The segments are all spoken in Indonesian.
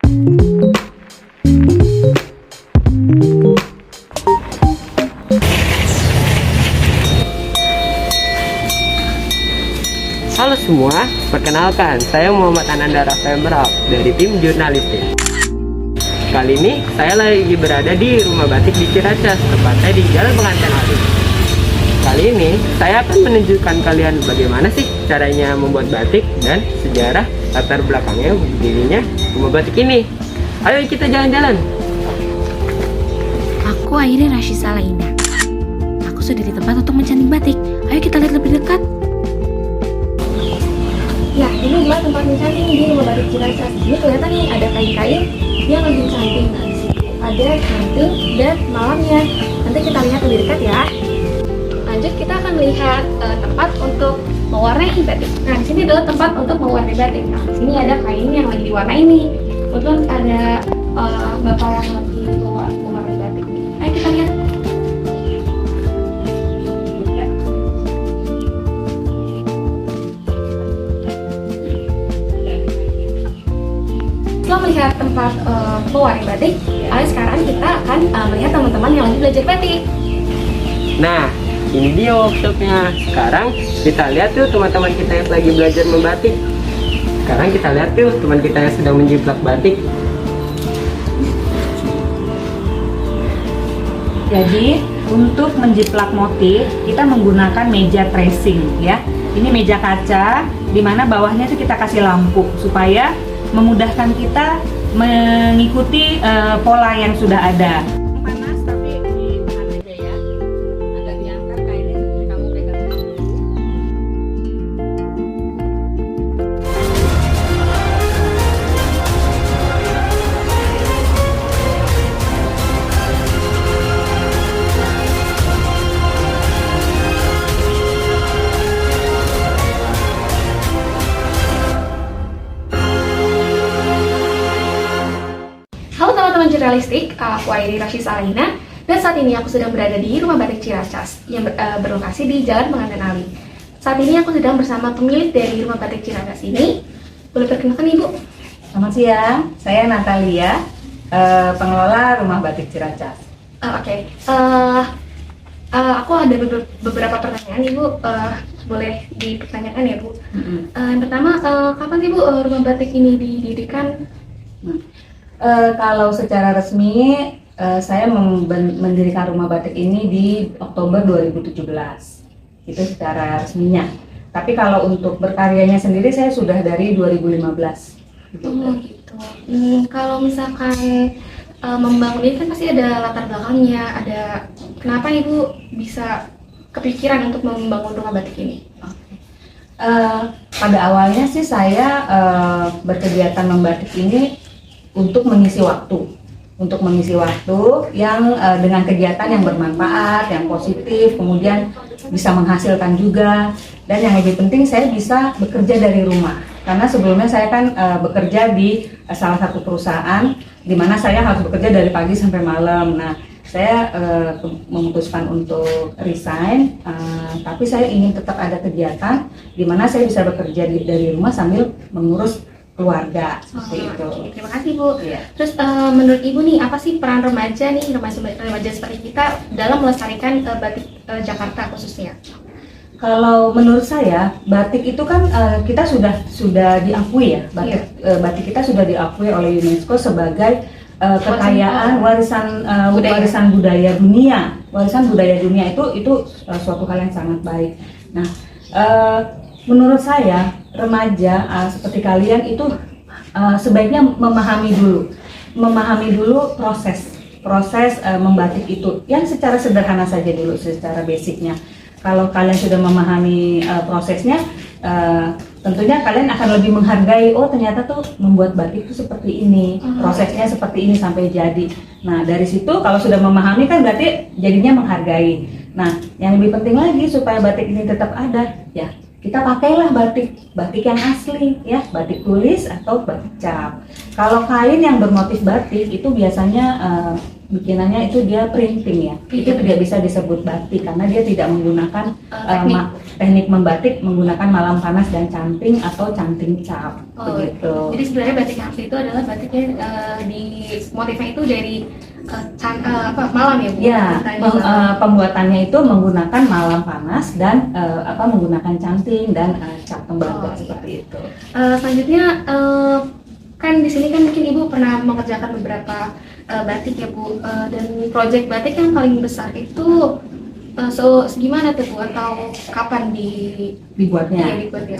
Halo semua, perkenalkan saya Muhammad Ananda Rafael Meraup dari tim jurnalistik. Kali ini saya lagi berada di rumah batik di Ciracas, tepatnya di Jalan Pengantin Ali. Kali ini saya akan menunjukkan kalian bagaimana sih caranya membuat batik dan sejarah latar belakangnya berdirinya rumah batik ini. Ayo kita jalan-jalan. Aku Airi Rashisa Laina. Aku sudah di tempat untuk mencanting batik. Ayo kita lihat lebih dekat. Ya, ini adalah tempat mencanting di rumah batik Ciracas. Ini kelihatan nih ada kain-kain yang lagi dicanting. Nah, di situ ada canting dan malamnya. Nanti kita lihat lebih dekat ya. Lanjut kita akan melihat tempat untuk mewarnai batik. Nah, di sini adalah tempat untuk mewarnai batik. Nah, di sini ada kain yang lagi diwarnai nih. Kebetulan ada bapak yang lagi mewarnai batik. Ayo kita lihat. Setelah melihat tempat mewarnai batik, sekarang kita akan melihat teman-teman yang lagi belajar batik. Nah, ini dia workshopnya. Sekarang kita lihat tuh teman-teman kita yang lagi belajar membatik. Sekarang kita lihat tuh teman kita yang sedang menjiplak batik. Jadi untuk menjiplak motif kita menggunakan meja tracing ya. Ini meja kaca di mana bawahnya itu kita kasih lampu supaya memudahkan kita mengikuti pola yang sudah ada. Panas tapi ditahan aja ya. Agak diangkat kainnya seperti kamu pegang. Halo teman-teman jurnalistik, aku Airi Rashisa Laina dan saat ini aku sedang berada di rumah batik Ciracas yang berlokasi di Jalan Pengantin Ali. Saat ini aku sedang bersama pemilik dari rumah batik Ciracas ini. Boleh perkenalkan Ibu? Selamat siang, saya Natalia, pengelola rumah batik Ciracas. Oke. Aku ada beberapa pertanyaan Ibu, boleh dipertanyakan ya Bu? Yang pertama, kapan sih Bu rumah batik ini didirikan? Kalau secara resmi saya mendirikan rumah batik ini di Oktober 2017. Itu secara resminya. Tapi kalau untuk berkaryanya sendiri saya sudah dari 2015. Gitu. Kalau misalkan membangun ini kan pasti ada latar belakangnya, ada kenapa Ibu bisa kepikiran untuk membangun rumah batik ini? Pada awalnya sih saya berkegiatan membatik ini untuk mengisi waktu yang dengan kegiatan yang bermanfaat, yang positif, kemudian bisa menghasilkan juga, dan yang lebih penting saya bisa bekerja dari rumah karena sebelumnya saya kan bekerja di salah satu perusahaan di mana saya harus bekerja dari pagi sampai malam. Nah, saya memutuskan untuk resign, tapi saya ingin tetap ada kegiatan di mana saya bisa bekerja dari rumah sambil mengurus keluarga seperti itu. Terima kasih Bu. Iya. Terus menurut Ibu nih, apa sih peran remaja seperti kita dalam melestarikan batik Jakarta khususnya? Kalau menurut saya batik itu kan kita sudah diakui ya, batik kita sudah diakui oleh UNESCO sebagai kekayaan warisan budaya dunia. Warisan budaya dunia itu suatu hal yang sangat baik. Nah, menurut saya remaja seperti kalian itu sebaiknya memahami dulu proses membatik itu yang secara sederhana saja dulu, secara basicnya. Kalau kalian sudah memahami prosesnya, tentunya kalian akan lebih menghargai, oh ternyata tuh membuat batik itu seperti ini, prosesnya seperti ini sampai jadi. Nah, dari situ kalau sudah memahami kan berarti jadinya menghargai. Nah, yang lebih penting lagi supaya batik ini tetap ada, ya kita pakailah batik yang asli, ya, batik tulis atau batik cap. Kalau kain yang bermotif batik itu biasanya bikinannya itu dia printing ya. Itu tidak bisa disebut batik karena dia tidak menggunakan teknik membatik menggunakan malam panas dan canting atau canting cap begitu. Jadi sebenarnya batik yang asli itu adalah batiknya di motifnya itu dari malam ya Bu? Ya, pembuatannya itu menggunakan malam panas dan menggunakan canting dan cap tembaga seperti itu. Selanjutnya kan di sini kan mungkin Ibu pernah mengerjakan beberapa batik ya Bu, dan proyek batik yang paling besar itu gimana tuh Bu, atau kapan dibuatnya? dibuatnya?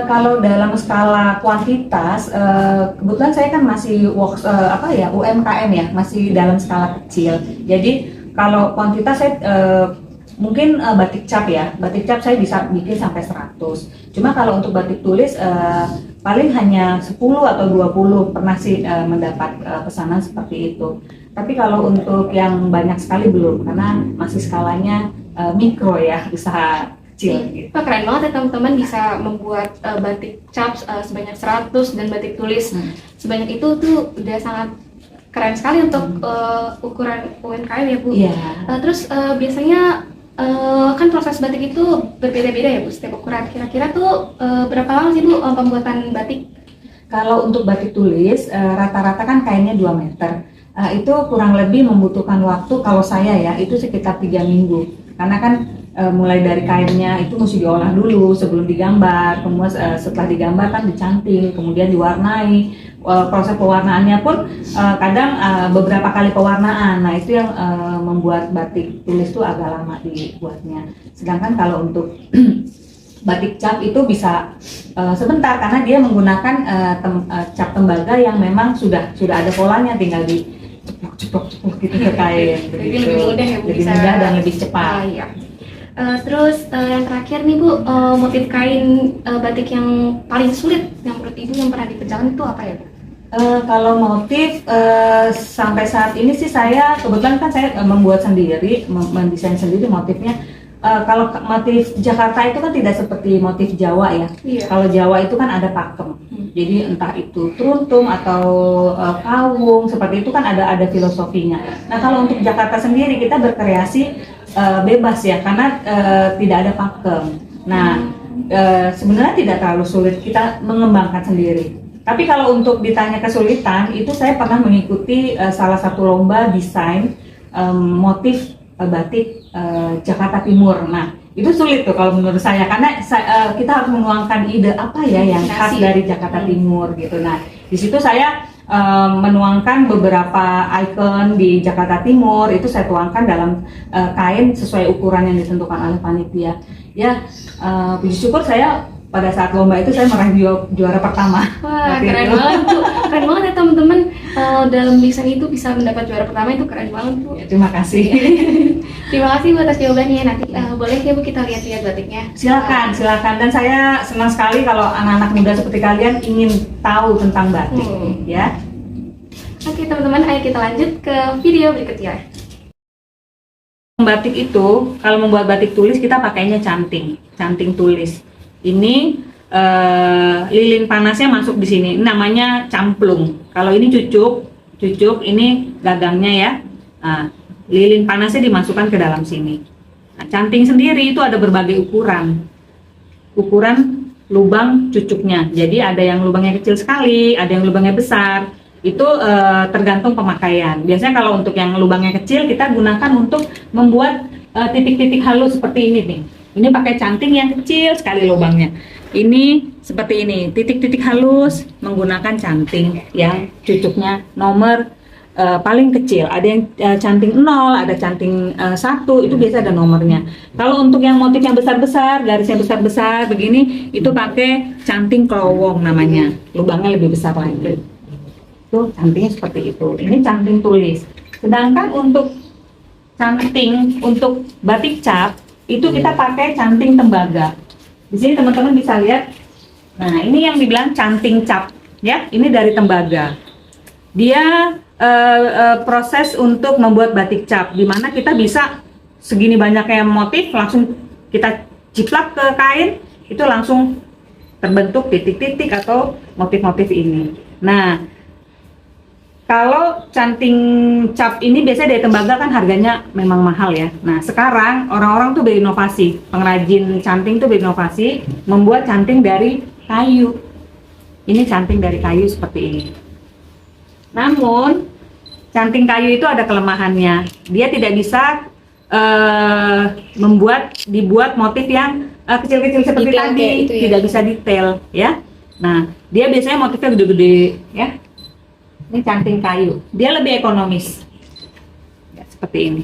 Kalau dalam skala kuantitas, kebetulan saya kan masih UMKM ya, masih dalam skala kecil. Jadi kalau kuantitas saya mungkin batik cap ya, batik cap saya bisa bikin sampai 100. Cuma kalau untuk batik tulis paling hanya 10 atau 20 pernah sih mendapat pesanan seperti itu. Tapi kalau untuk yang banyak sekali belum, karena masih skalanya mikro ya, usaha kecil gitu. Wah, keren banget ya teman-teman bisa membuat batik cap sebanyak 100 dan batik tulis sebanyak itu tuh udah sangat keren sekali untuk ukuran UMKM ya Bu. Terus biasanya kan proses batik itu berbeda-beda ya Bu, setiap ukuran. Kira-kira tuh berapa lama sih Bu pembuatan batik? Kalau untuk batik tulis rata-rata kan kainnya 2 meter. Itu kurang lebih membutuhkan waktu kalau saya ya itu sekitar 3 minggu. Karena kan mulai dari kainnya itu mesti diolah dulu sebelum digambar, kemudian setelah digambar kan dicanting, kemudian diwarnai. Proses pewarnaannya pun kadang beberapa kali pewarnaan. Nah itu yang membuat batik tulis itu agak lama dibuatnya. Sedangkan kalau untuk batik cap itu bisa sebentar karena dia menggunakan cap tembaga yang memang sudah ada polanya, tinggal ceplok gitu ke kain. Jadi lebih mudah ya Bu, lebih mudah dan lebih cepat. Iya. Terus yang terakhir nih Bu, motif kain batik yang paling sulit yang menurut Ibu yang pernah dikerjakan itu apa ya Bu? Kalau motif sampai saat ini sih saya kebetulan kan saya membuat sendiri, mendesain sendiri motifnya. Kalau motif Jakarta itu kan tidak seperti motif Jawa ya. Kalau Jawa itu kan ada pakem. Jadi entah itu truntung atau kawung seperti itu kan ada filosofinya. Nah kalau untuk Jakarta sendiri kita berkreasi bebas ya karena tidak ada pakem. Nah sebenarnya tidak terlalu sulit kita mengembangkan sendiri. Tapi kalau untuk ditanya kesulitan itu saya pernah mengikuti salah satu lomba desain motif batik Jakarta Timur. Nah itu sulit tuh kalau menurut saya karena kita harus menuangkan ide apa ya yang khas dari Jakarta Timur gitu. Nah di situ saya menuangkan beberapa ikon di Jakarta Timur itu saya tuangkan dalam kain sesuai ukuran yang ditentukan oleh panitia. Ya puji syukur saya pada saat lomba itu saya meraih juara pertama. Wah keren banget Bu, keren banget ya teman-teman, dalam desain itu bisa mendapat juara pertama itu keren banget Bu. Ya, terima kasih. Terima kasih Bu atas jawabannya. Nanti boleh ya Bu kita lihat-lihat batiknya. Silakan. Dan saya senang sekali kalau anak-anak muda seperti kalian ingin tahu tentang batik, ya. Oke teman-teman, ayo kita lanjut ke video berikutnya. Batik itu kalau membuat batik tulis kita pakainya canting tulis. Ini lilin panasnya masuk di sini. Ini namanya camplung. Kalau ini cucuk ini gagangnya ya. Nah, lilin panasnya dimasukkan ke dalam sini. Nah, canting sendiri itu ada berbagai ukuran lubang cucuknya. Jadi ada yang lubangnya kecil sekali, ada yang lubangnya besar. Itu tergantung pemakaian. Biasanya kalau untuk yang lubangnya kecil kita gunakan untuk membuat titik-titik halus seperti ini nih. Ini pakai canting yang kecil sekali lubangnya. Ini seperti ini, titik-titik halus menggunakan canting yang cucuknya nomor paling kecil. Ada yang canting 0, ada canting 1, itu biasa ada nomornya. Kalau untuk yang motifnya besar-besar, garisnya besar-besar begini, itu pakai canting kelowong namanya. Lubangnya lebih besar lagi. Itu cantingnya seperti itu. Ini canting tulis. Sedangkan untuk canting untuk batik cap itu kita pakai canting tembaga. Di sini teman-teman bisa lihat. Nah, ini yang dibilang canting cap, ya. Ini dari tembaga. Dia proses untuk membuat batik cap, di mana kita bisa segini banyaknya motif langsung kita ciplak ke kain, itu langsung terbentuk titik-titik atau motif-motif ini. Nah, Kalau canting cap ini biasanya dari tembaga kan harganya memang mahal ya. Nah sekarang orang-orang tuh berinovasi, pengrajin canting tuh berinovasi membuat canting dari kayu. Ini canting dari kayu seperti ini. Namun canting kayu itu ada kelemahannya. Dia tidak bisa dibuat motif yang kecil-kecil seperti Detail tadi, kayak itu ya. tidak bisa detail ya. Nah dia biasanya motifnya gede-gede ya. Ini canting kayu, dia lebih ekonomis ya, seperti ini.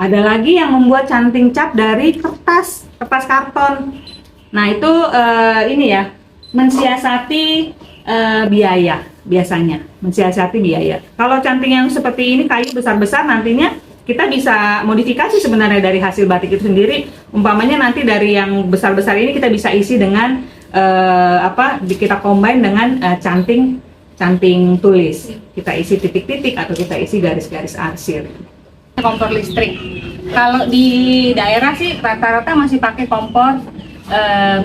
Ada lagi yang membuat canting cap dari kertas karton. Nah itu ini ya, mensiasati biaya biasanya, mensiasati biaya. Kalau canting yang seperti ini kayu besar-besar, nantinya kita bisa modifikasi sebenarnya dari hasil batik itu sendiri. Umpamanya nanti dari yang besar-besar ini kita bisa isi dengan kita combine dengan canting tulis, kita isi titik-titik atau kita isi garis-garis arsir. Kompor listrik, kalau di daerah sih rata-rata masih pakai kompor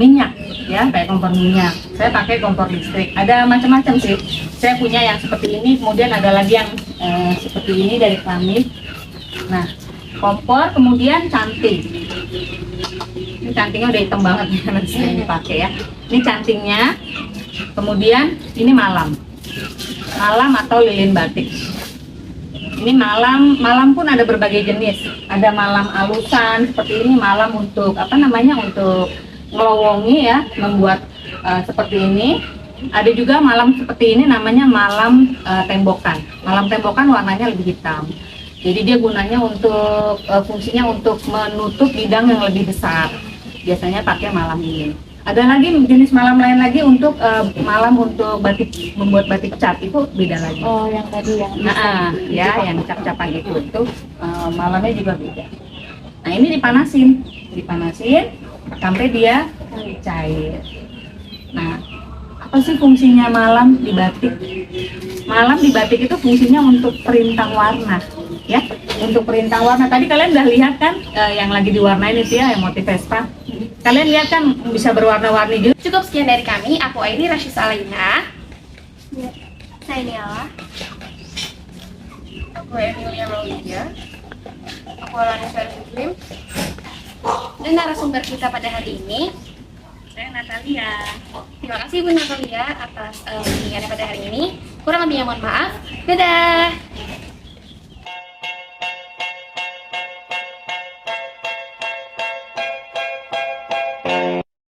minyak ya, kayak kompor minyak. Saya pakai kompor listrik, ada macam-macam sih. Saya punya yang seperti ini, kemudian ada lagi yang seperti ini dari keramik. Nah, kompor, kemudian canting. Ini cantingnya udah hitam banget ya, nanti sering dipakai ya. Ini cantingnya, kemudian ini malam atau lilin batik. Ini malam pun ada berbagai jenis. Ada malam alusan seperti ini, malam untuk untuk ngelowongi ya, membuat seperti ini. Ada juga malam seperti ini namanya malam tembokan. Malam tembokan warnanya lebih hitam. Jadi dia gunanya untuk fungsinya untuk menutup bidang yang lebih besar. Biasanya pakai malam ini. Ada lagi jenis malam lain lagi untuk malam untuk membuat batik cap, itu beda lagi. Oh, yang tadi yang yang cap-capan itu malamnya juga beda. Nah ini dipanasin sampai dia cair. Nah apa sih fungsinya malam di batik? Malam di batik itu fungsinya untuk perintang warna, ya, untuk perintang warna. Tadi kalian udah lihat kan yang lagi diwarnain itu ya, yang motif Vespa. Kalian lihat kan bisa berwarna-warni juga. Cukup sekian dari kami. Aku Aini Rasyisa Alaina. Saya Niala. Aku Emilia Maulidia. Aku Alani Muslim. Dan narasumber kita pada hari ini, saya Natalia. Terima kasih Bu Natalia atas bimbingannya pada hari ini. Kurang lebihnya mohon maaf. Dadah.